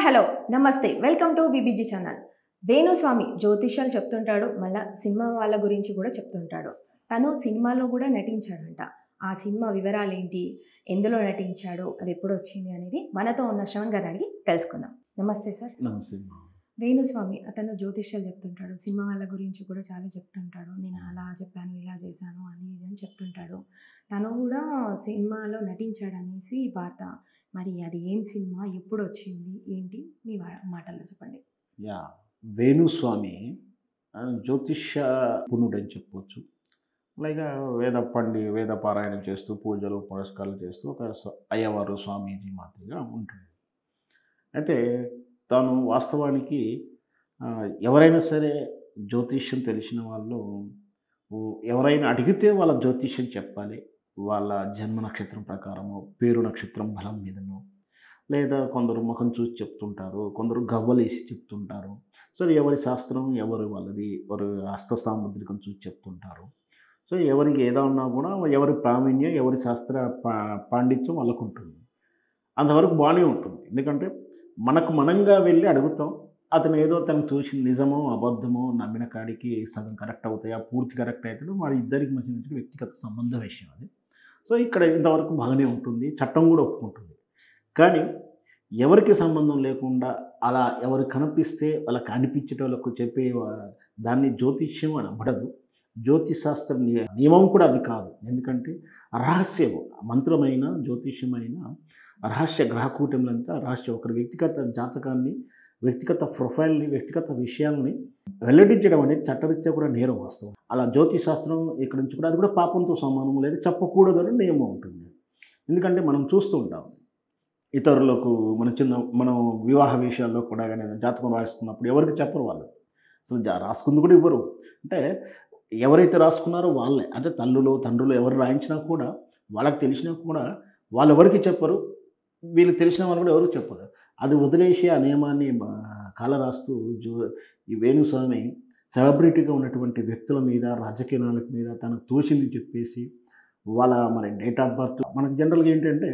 Hello నమస్తే welcome to VBG channel. Venuswamy జ్యోతిష్యాలు చెప్తుంటాడు, మళ్ళీ సినిమా వాళ్ళ గురించి కూడా చెప్తుంటాడు. తను సినిమాలో కూడా నటించాడంట. ఆ సినిమా వివరాలు ఏంటి, ఎందులో నటించాడు, అది ఎప్పుడు వచ్చింది అనేది మనతో ఉన్న శ్రవణ్ గారు అడిగి తెలుసుకుందాం. నమస్తే సార్. నమస్తే. వేణుస్వామి అతను జ్యోతిష్యాలు చెప్తుంటాడు, సినిమా వాళ్ళ గురించి కూడా చాలా చెప్తుంటాడు. నేను అలా చెప్పాను, ఇలా చేశాను అని ఇది అని చెప్తుంటాడు. తను కూడా సినిమాలో నటించాడు అనేసి వార్త. మరి అది ఏం సినిమా, ఎప్పుడు వచ్చింది, ఏంటి, మీ మాటల్లో చెప్పండి. వేణుస్వామి జ్యోతిష్య నిపుణుడు అని చెప్పవచ్చు. అలాగే వేద పారాయణం చేస్తూ పూజలు పురస్కారాలు చేస్తూ ఒక అయ్యవారు స్వామీజీ మాదిరిగా ఉంటుంది. అయితే తాను వాస్తవానికి ఎవరైనా సరే జ్యోతిష్యం తెలిసిన వాళ్ళు ఎవరైనా అడిగితే వాళ్ళ జ్యోతిష్యం చెప్పాలి. వాళ్ళ జన్మ నక్షత్రం ప్రకారము, పేరు నక్షత్రం బలం మీదను, లేదా కొందరు ముఖం చూసి చెప్తుంటారు, కొందరు గవ్వలేసి చెప్తుంటారు. సో ఎవరి శాస్త్రం వాళ్ళది, ఎవరి హస్త సాముద్రికం చూసి చెప్తుంటారు. సో ఎవరికి ఏదన్నా కూడా ఎవరి ప్రావీణ్యం, ఎవరి శాస్త్ర పాండిత్యం వాళ్ళకు ఉంటుంది. అంతవరకు బాగానే ఉంటుంది. ఎందుకంటే మనకు మనంగా వెళ్ళి అడుగుతాం. అతను ఏదో తనకు చూసిన నిజమో అబద్ధమో నమ్మిన కాడికి సగం కరెక్ట్ అవుతాయా, పూర్తి కరెక్ట్ అవుతాయో వాళ్ళ ఇద్దరికి మధ్య వ్యక్తిగత సంబంధ విషయం అది. సో ఇక్కడ ఇంతవరకు బాగానే ఉంటుంది, చట్టం కూడా ఒప్పుకుంటుంది. కానీ ఎవరికి సంబంధం లేకుండా అలా ఎవరు కనిపిస్తే వాళ్ళకి అనిపించేటోళ్ళకు చెప్పే దాన్ని జ్యోతిష్యం అని అవ్వడదు. జ్యోతిశాస్త్ర నియమం కూడా అది కాదు. ఎందుకంటే రహస్యం, మంత్రమైన జ్యోతిష్యమైన రహస్య గ్రహకూటములంతా రహస్యం. ఒకరి వ్యక్తిగత జాతకాన్ని, వ్యక్తిగత ప్రొఫైల్ని, వ్యక్తిగత విషయాల్ని వెల్లడించడం అనేది చట్టరీత్యా కూడా నేరం వాస్తవం. అలా జ్యోతిశాస్త్రం ఇక్కడ నుంచి కూడా అది కూడా పాపంతో సమానం, లేదు చెప్పకూడదు అని నియమం ఉంటుంది. ఎందుకంటే మనం చూస్తూ ఉంటాం ఇతరులకు మనం వివాహ విషయాల్లో కూడా కానీ జాతకం రాసుకున్నప్పుడు ఎవరికి చెప్పరు వాళ్ళు. అసలు రాసుకుంది కూడా ఇవ్వరు. అంటే ఎవరైతే రాసుకున్నారో వాళ్ళే, అంటే తల్లులు తండ్రులు ఎవరు రాయించినా కూడా వాళ్ళకి తెలిసినా కూడా వాళ్ళు ఎవరికి చెప్పరు. వీళ్ళు తెలిసిన వాళ్ళు కూడా ఎవరికి చెప్పరు. అది వదిలేసి ఆ నియమాన్ని కాల రాస్తూ ఈ వేణుస్వామి సెలబ్రిటీగా ఉన్నటువంటి వ్యక్తుల మీద, రాజకీయ నాయకుల మీద తనకు తోచింది చెప్పేసి వాళ్ళ మరి డేట్ ఆఫ్ బర్త్ మనకు జనరల్గా ఏంటంటే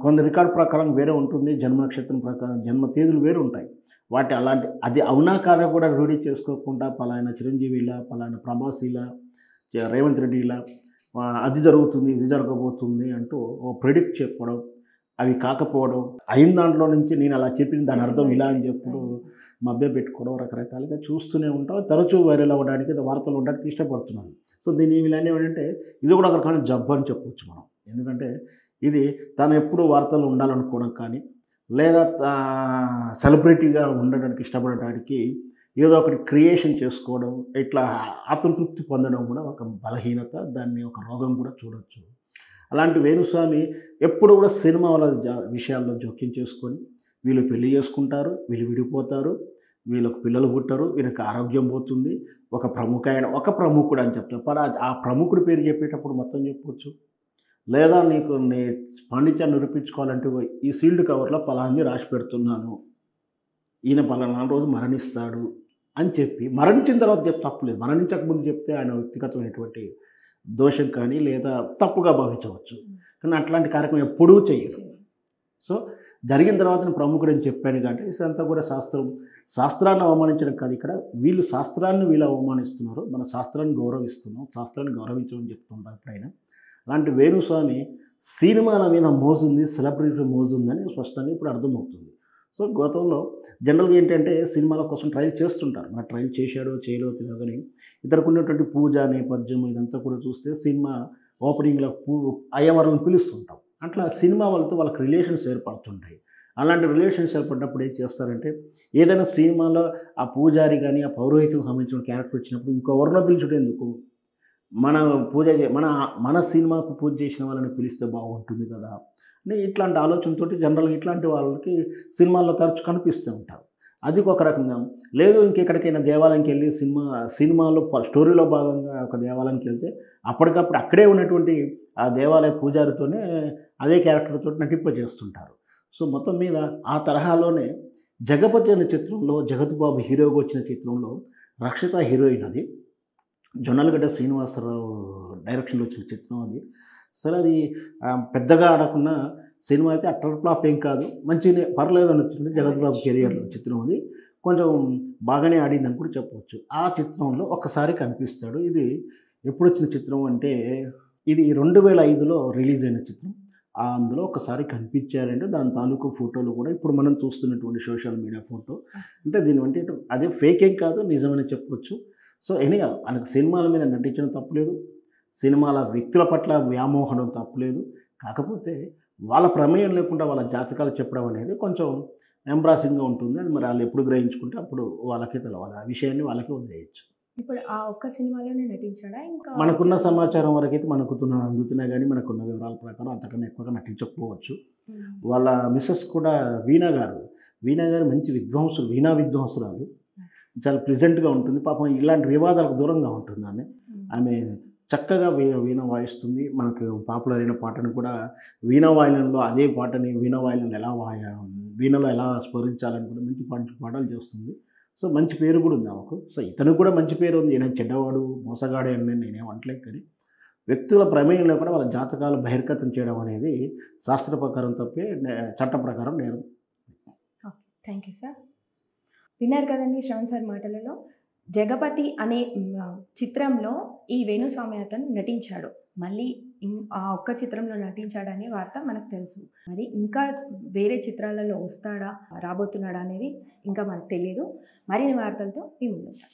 కొంత రికార్డు ప్రకారం వేరే ఉంటుంది, జన్మ నక్షత్రం ప్రకారం జన్మ తేదీలు వేరు ఉంటాయి. వాటి అలాంటి అది అవునా కాదా కూడా రూఢీ చేసుకోకుండా పలానా చిరంజీవిలా, పలానా ప్రభాసిలా, రేవంత్ రెడ్డిలా అది జరుగుతుంది, ఇది జరగబోతుంది అంటూ ప్రెడిక్ట్ చెప్పడం, అవి కాకపోవడం, అయిన దాంట్లో నుంచి నేను అలా చెప్పిన దాని అర్థం ఇలా అని చెప్పుడు మభ్య పెట్టుకోవడం రకరకాలుగా చూస్తూనే ఉంటాం. తరచూ వైరల్ అవ్వడానికి, వార్తలు ఉండడానికి ఇష్టపడుతున్నాను. సో దీని ఇలానే ఏంటంటే ఇది కూడా ఒక రకమైన జబ్బు అని చెప్పవచ్చు మనం. ఎందుకంటే ఇది తను ఎప్పుడు వార్తలు ఉండాలనుకోవడం కానీ, లేదా సెలబ్రిటీగా ఉండడానికి ఇష్టపడడానికి ఏదో ఒకటి క్రియేషన్ చేసుకోవడం, ఇట్లా ఆత్మతృప్తి పొందడం కూడా ఒక బలహీనత, దాన్ని ఒక రోగం కూడా చూడవచ్చు. అలాంటి వేణుస్వామి ఎప్పుడు కూడా సినిమా వాళ్ళ విషయాల్లో జోక్యం చేసుకొని వీళ్ళు పెళ్లి చేసుకుంటారు, వీళ్ళు విడిపోతారు, వీళ్ళకు పిల్లలు పుట్టరు, వీళ్ళకి ఆరోగ్యం పోతుంది, ఒక ప్రముఖుడు అని చెప్తారు. ఆ ప్రముఖుడి పేరు చెప్పేటప్పుడు మొత్తం చెప్పవచ్చు. లేదా నీకు నీ పాండిత్యాన్ని నిరూపించుకోవాలంటే ఈ సీల్డ్ కవర్లో పలాంది రాసి పెడుతున్నాను, ఈయన పలానా రోజు మరణిస్తాడు అని చెప్పి మరణించిన తర్వాత చెప్తే తప్పులేదు. మరణించకముందు చెప్తే ఆయన వ్యక్తిగతమైనటువంటి దోషం కానీ లేదా తప్పుగా భావించవచ్చు. కానీ అట్లాంటి కార్యక్రమం ఎప్పుడూ చేయదు. సో జరిగిన తర్వాత నేను ప్రముఖుడు అని చెప్పాను కాబట్టి ఇదంతా కూడా శాస్త్రాన్ని అవమానించడం కాదు. ఇక్కడ వీళ్ళు శాస్త్రాన్ని వీళ్ళు అవమానిస్తున్నారు, మన శాస్త్రాన్ని గౌరవిస్తున్నాం, శాస్త్రాన్ని గౌరవించమని చెప్తుంటారు ఎప్పుడైనా. అలాంటి వేణుస్వామి సినిమాల మీద మోజుంది, సెలబ్రిటీ మోజుందని స్పష్టంగా ఇప్పుడు అర్థమవుతుంది. సో గతంలో జనరల్గా ఏంటంటే సినిమాల కోసం ట్రయల్ చేస్తుంటారు. మరి ట్రయల్ చేశాడో చేయలేదో తెలియదు కానీ ఇతరకు ఉన్నటువంటి పూజ నేపథ్యం ఇదంతా కూడా చూస్తే సినిమా ఓపెనింగ్లో అయ్యవార్లను పిలుస్తుంటాం. అట్లా సినిమా వాళ్ళతో వాళ్ళకి రిలేషన్స్ ఏర్పడుతుంటాయి. అలాంటి రిలేషన్స్ ఏర్పడినప్పుడు ఏం చేస్తారంటే ఏదైనా సినిమాలో ఆ పూజారి కానీ ఆ పౌరోహిత్యం సంబంధించిన క్యారెక్టర్ వచ్చినప్పుడు ఇంకెవరినో పిలిచుడు ఎందుకు, మన మన సినిమాకు పూజ చేసిన వాళ్ళని పిలిస్తే బాగుంటుంది కదా అని ఇట్లాంటి ఆలోచనతో జనరల్గా ఇట్లాంటి వాళ్ళకి సినిమాల్లో తరచు కనిపిస్తూ ఉంటారు. అది ఒక రకంగా. లేదు ఇంకెక్కడికైనా దేవాలయంకి వెళ్ళి సినిమాలో స్టోరీలో భాగంగా ఒక దేవాలయానికి వెళ్తే అప్పటికప్పుడు అక్కడే ఉన్నటువంటి ఆ దేవాలయ పూజారితోనే అదే క్యారెక్టర్తో నటింపజేస్తుంటారు. సో మొత్తం మీద ఆ తరహాలోనే జగపతి అనే చిత్రంలో జగత్ బాబు హీరోగా వచ్చిన చిత్రంలో రక్షిత హీరోయిన్, అది జొన్నలగడ్డ శ్రీనివాసరావు డైరెక్షన్లో వచ్చిన చిత్రం అది. సరే అది పెద్దగా ఆడకుండా సినిమా అయితే అట్టర్ ఫ్లాప్ ఏం కాదు, మంచిగానే పర్లేదు అనొచ్చు. జగత్ బాబు కెరియర్లో చిత్రం అది కొంచెం బాగానే ఆడిందని కూడా చెప్పవచ్చు. ఆ చిత్రంలో ఒక్కసారి కనిపిస్తాడు. ఇది ఎప్పుడొచ్చిన చిత్రం అంటే ఇది 2005లో రిలీజ్ అయిన చిత్రం. అందులో ఒకసారి కనిపించారంటే దాని తాలూకు ఫోటోలు కూడా ఇప్పుడు మనం చూస్తున్నటువంటి సోషల్ మీడియా ఫోటో. అంటే దీని అంటే అదే ఫేక్ ఏం కాదు, నిజమని చెప్పొచ్చు. సో ఎనీహౌ వాళ్ళకి సినిమాల మీద నటించడం తప్పులేదు. సినిమాల వ్యక్తుల పట్ల వ్యామోహడం తప్పులేదు. కాకపోతే వాళ్ళ ప్రమేయం లేకుండా వాళ్ళ జాతకాలు చెప్పడం అనేది కొంచెం ఎంబ్రాసింగ్‌గా ఉంటుంది. అది మరి ఆళ్ళు ఎప్పుడు గ్రహించుకుంటే అప్పుడు వాళ్ళకే తెలవాలి. ఆ విషయాన్ని వాళ్ళకే వదిలేయొచ్చు. ఇప్పుడు ఆ ఒక్క సినిమాలోనే నటించాడా? ఇంకా మనకున్న సమాచారం వరకైతే అందుతున్నాయి గానీ, మనకున్న వివరాల ప్రకారం అంతకన్నా ఎక్కువగా నటించకపోవచ్చు. హ్మ్. వాళ్ళ మిసెస్ కూడా వీణా గారు. వీణా గారు మంచి విద్వాంసులు, వీణా విద్వాంసురాలు. చాలా ప్లెజెంట్‌గా ఉంటుంది. పాపం ఇలాంటి వివాదాలకు దూరంగా ఉంటుంది ఆమె. హ్మ్. ఆమె చక్కగా వీణ వాయిస్తుంది. మనకు పాపులర్ అయిన పాటను కూడా వీణా వాయినంలో అదే పాటని వీణలో ఎలా స్మరించాలని కూడా మంచి పాటలు చేస్తుంది. సో, మంచి పేరు కూడా ఉంది ఆమెకు. సో, ఇతనికి కూడా మంచి పేరు ఉంది. ఈయన చెడ్డవాడు, మోసగాడే అని నేనేం అనట్లేదు కానీ, వ్యక్తుల ప్రమేయం లేకుండా వాళ్ళ జాతకాలు బహిర్గతం చేయడం అనేది శాస్త్ర ప్రకారం తప్పే, చట్ట ప్రకారం నేరం. ఓకే. Thank you sir. విన్నారు కదండి శ్రవణ్ సార్ మాటలలో. జగపతి అనే చిత్రంలో ఈ వేణుస్వామి అతను నటించాడు. మళ్ళీ ఆ ఒక్క చిత్రంలో నటించాడనే వార్త మనకు తెలుసు. మరి ఇంకా వేరే చిత్రాలలో వస్తాడా, రాబోతున్నాడా అనేది ఇంకా మనకు తెలియదు. మరిన్ని వార్తలతో మీ ముందుంటాం.